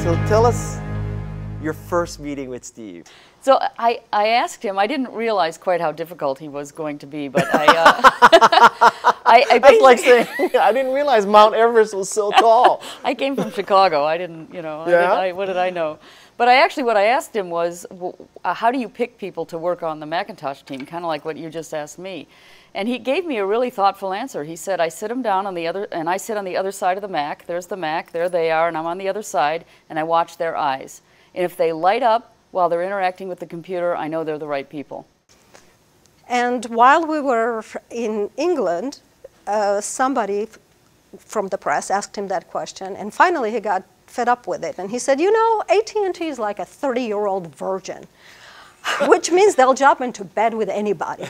So tell us your first meeting with Steve. So I asked him, I didn't realize quite how difficult he was going to be, but I That's like saying, I didn't realize Mount Everest was so tall. I came from Chicago. I didn't, you know, Yeah? what did I know? But what I asked him was, how do you pick people to work on the Macintosh team? Kind of like what you just asked me. And he gave me a really thoughtful answer. He said, I sit them down on the other, and I sit on the other side of the Mac. There's the Mac, there they are, and I'm on the other side, and I watch their eyes. And if they light up while they're interacting with the computer, I know they're the right people. And while we were in England, somebody from the press asked him that question, and finally he got fed up with it. And he said, you know, AT&T is like a 30-year-old virgin, which means they'll jump into bed with anybody.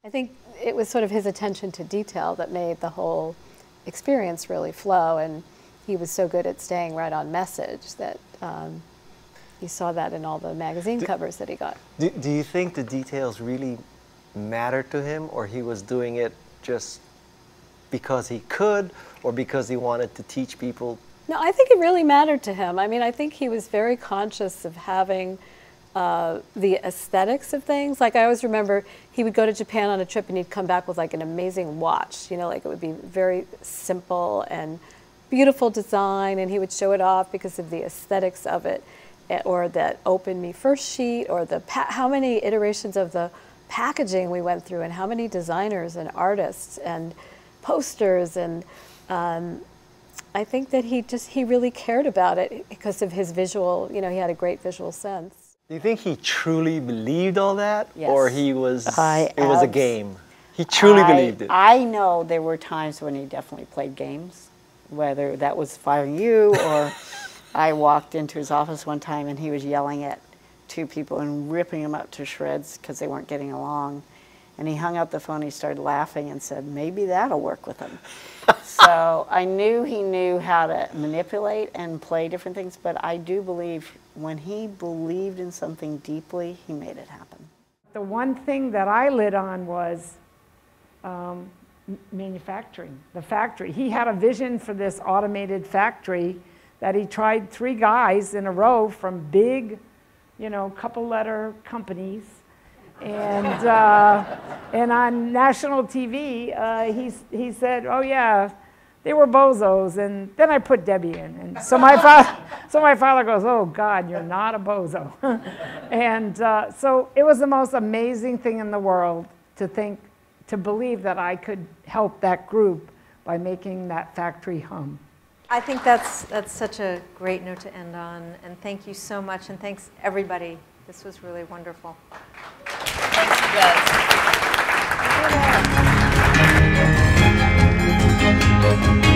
I think it was sort of his attention to detail that made the whole experience really flow, and he was so good at staying right on message that you saw that in all the magazine covers that he got. Do you think the details really mattered to him, or he was doing it just because he could, or because he wanted to teach people? No, I think it really mattered to him. I mean, I think he was very conscious of having the aesthetics of things. Like I always remember he would go to Japan on a trip and he'd come back with like an amazing watch, you know, like it would be very simple and beautiful design, and he would show it off because of the aesthetics of it, or that Open Me First sheet, or the how many iterations of the packaging we went through, and how many designers and artists and posters, and I think that he really cared about it because of his visual, you know, he had a great visual sense. Do you think he truly believed all that? Yes. Or it was a game? He truly believed it. I know there were times when he definitely played games, whether that was firing you or I walked into his office one time and he was yelling at two people and ripping them up to shreds because they weren't getting along. And he hung up the phone, he started laughing and said, maybe that'll work with him. So I knew he knew how to manipulate and play different things, but I do believe when he believed in something deeply, he made it happen. The one thing that I lit on was manufacturing, the factory. He had a vision for this automated factory that he tried 3 guys in a row from big, you know, couple-letter companies. And on national TV, he said, oh yeah, they were bozos, and then I put Debbie in. And so my father goes, oh God, you're not a bozo. And so it was the most amazing thing in the world to believe that I could help that group by making that factory hum. I think that's such a great note to end on, and thank you so much, and thanks everybody. This was really wonderful. Thanks, you guys.